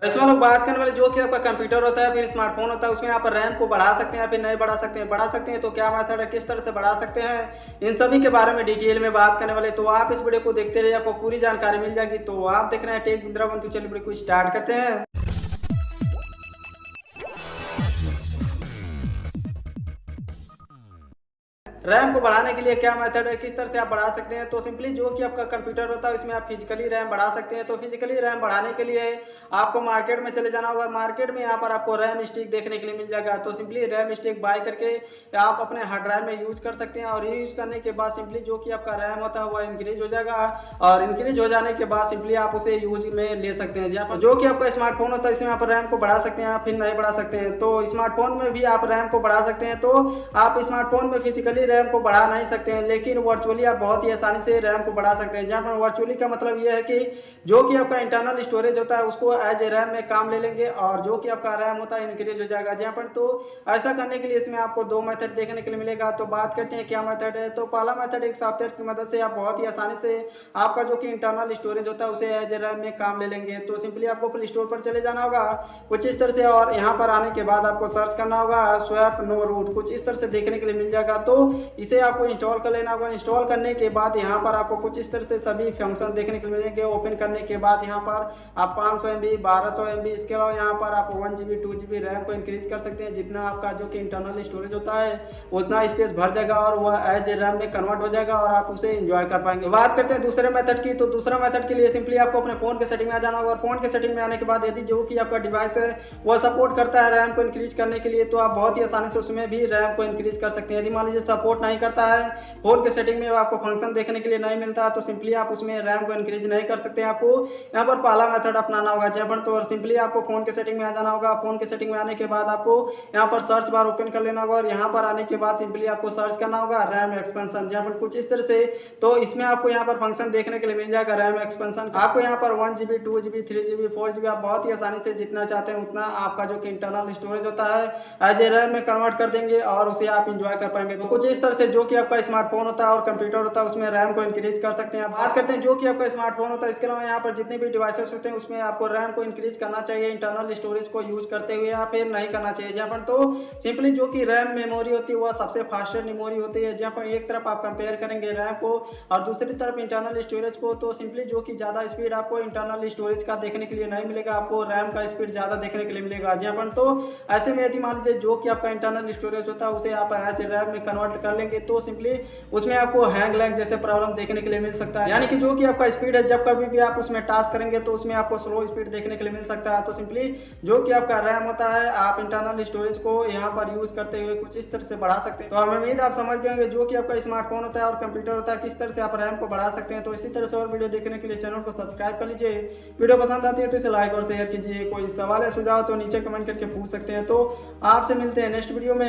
इसमें हम लोग बात करने वाले जो कि आपका कंप्यूटर होता है फिर स्मार्टफोन होता है, उसमें आप रैम को बढ़ा सकते हैं या फिर नहीं बढ़ा सकते हैं। बढ़ा सकते हैं तो क्या मेथड है, किस तरह से बढ़ा सकते हैं, इन सभी के बारे में डिटेल में बात करने वाले। तो आप इस वीडियो को देखते रहिए, आपको पूरी जानकारी मिल जाएगी। तो आप देख रहे हैं टेक इंदिरा बंधु, चलिए वीडियो को स्टार्ट करते हैं। रैम को बढ़ाने के लिए क्या मेथड है, किस तरह से आप बढ़ा सकते हैं। तो सिंपली जो कि आपका कंप्यूटर होता है इसमें आप फिजिकली रैम बढ़ा सकते हैं। तो फिजिकली रैम बढ़ाने के लिए आपको मार्केट में चले जाना होगा। मार्केट में यहाँ पर आपको रैम स्टिक देखने के लिए मिल जाएगा। तो सिंपली रैम स्टिक बाय करके आप अपने हार्ड ड्राइव में यूज कर सकते हैं। और यूज करने के बाद सिंपली जो कि आपका रैम होता है वह इंक्रीज हो जाएगा। और इंक्रीज हो जाने के बाद सिंपली आप उसे यूज में ले सकते हैं। जहाँ पर जो कि आपका स्मार्टफोन होता है इसमें आप रैम को बढ़ा सकते हैं, फिर नहीं बढ़ा सकते हैं। तो स्मार्टफोन में भी आप रैम को बढ़ा सकते हैं। तो आप स्मार्टफोन में फिजिकली रैम को बढ़ा नहीं सकते हैं, लेकिन वर्चुअली आप बहुत ही आसानी से रैम को बढ़ा सकते हैं। जहाँ पर वर्चुअली का मतलब ये है कि जो कि आपका इंटरनल स्टोरेज होता है उसको एज ए रैम में काम ले लेंगे और जो कि आपका रैम होता है इंक्रीज हो जाएगा। जहाँ पर तो ऐसा करने के लिए इसमें आपको दो मेथड देखने के लिए मिलेगा। तो बात करते हैं क्या मेथड है। तो पहला मेथड एक सॉफ्टवेयर की मदद से आप बहुत ही आसानी से आपका जो कि इंटरनल स्टोरेज होता है उसे एज ए रैम में काम ले लेंगे। तो सिंपली आपको प्ले स्टोर पर चले जाना होगा कुछ इस तरह से, और यहाँ पर आने के बाद आपको सर्च करना होगा स्वैप नो रूट, कुछ इस तरह से देखने के लिए मिल जाएगा। तो इसे आपको इंस्टॉल कर लेना होगा। इंस्टॉल करने के बाद यहाँ पर आपको कुछ इस तरह से सभी फंक्शन देखने को मिलेंगे। ओपन करने के बाद यहाँ पर आप 500 MB 1200 MB, इसके अलावा यहाँ पर आप 1 GB 2 GB रैम को इंक्रीज कर सकते हैं। जितना आपका जो कि इंटरनल स्टोरेज होता है उतना स्पेस भर जाएगा और वह एज ए रैम में कन्वर्ट हो जाएगा और आप उसे इंजॉय कर पाएंगे। बात करते हैं दूसरे मेथड की। तो दूसरा मेथड के लिए सिंपली आपको अपने फोन के सेटिंग में आ जाना होगा। और फोन के सेटिंग में आने के बाद यदि जो कि आपका डिवाइस है वह सपोर्ट करता है रैम को इंक्रीज करने के लिए, तो आप बहुत ही आसानी से उसमें भी रैम को इंक्रीज कर सकते हैं। यदि मान लीजिए सपोर्ट नहीं करता है, फोन के सेटिंग में आपको फंक्शन देखने के लिए नहीं मिलता, तो सिंपली आप उसमें रैम को इंक्रीज नहीं कर सकते। आपको यहाँ पर पहला मेथड अपनाना होगा। जहाँ पर तो सिंपली आपको फोन के सेटिंग में आ जाना होगा। फोन के सेटिंग में आने के बाद आपको यहाँ पर सर्च बार ओपन कर लेना होगा और यहाँ पर आने के बाद सिंपली आपको सर्च करना होगा रैम एक्सपेंशन। जहाँ पर कुछ इस तरह से, तो इसमें आपको यहाँ पर फंक्शन देखने के लिए मिल जाएगा रैम एक्सपेंशन। आपको यहाँ पर 1 GB 2 GB 3 GB 4 GB आप बहुत ही आसानी से जितना चाहते हैं उतना आपका जो कि इंटरनल स्टोरेज होता है एज ए रैम में कन्वर्ट कर देंगे और उसे आप इंजॉय कर पाएंगे। तो कुछ इस तरह से जो कि आपका स्मार्टफोन होता है और कंप्यूटर होता है उसमें रैम को इंक्रीज कर सकते हैं। बात करते हैं जो कि आपका स्मार्टफोन होता है, इसके अलावा यहाँ पर जितने भी डिवाइसेस होते हैं उसमें आपको रैम को इंक्रीज करना चाहिए इंटरनल स्टोरेज को यूज करते हुए या फिर नहीं करना चाहिए। जहाँ पर तो सिंपली जो कि रैम मेमोरी होती है वह सबसे फास्टर मेमोरी होती है। जहाँ पर एक तरफ आप कंपेयर करेंगे रैम को और दूसरी तरफ इंटरनल स्टोरेज को, तो सिंपली जो कि ज़्यादा स्पीड आपको इंटरनल स्टोरेज का देखने के लिए नहीं मिलेगा, आपको रैम का स्पीड ज़्यादा देखने के लिए मिलेगा। जहाँ पर तो ऐसे में यदि मान लीजिए जो कि आपका इंटरनल स्टोरेज होता है उसे आप एज रैम में कन्वर्ट कर लेंगे, तो सिंपली उसमें आपको हैंग लैग जैसे प्रॉब्लम देखने के लिए मिल सकता है। यानी कि जो कि आपका स्पीड है जब कभी भी आप उसमें टास्क करेंगे तो उसमें आपको स्लो स्पीड देखने के लिए मिल सकता है। तो सिंपली जो कि आपका रैम होता है आप इंटरनल स्टोरेज को यहाँ पर यूज करते हुए कुछ इस तरह से बढ़ा सकते हैं। तो हमें उम्मीद आप समझ गए जो कि आपका स्मार्टफोन होता है और कंप्यूटर होता है किस तरह से आप रैम को बढ़ा सकते हैं। तो इसी तरह से और वीडियो देखने के लिए चैनल को सब्सक्राइब कर लीजिए। वीडियो पसंद आती है तो इसे लाइक और शेयर कीजिए। कोई सवाल या सुझाव तो नीचे कमेंट करके पूछ सकते हैं। तो आपसे मिलते हैं नेक्स्ट वीडियो में।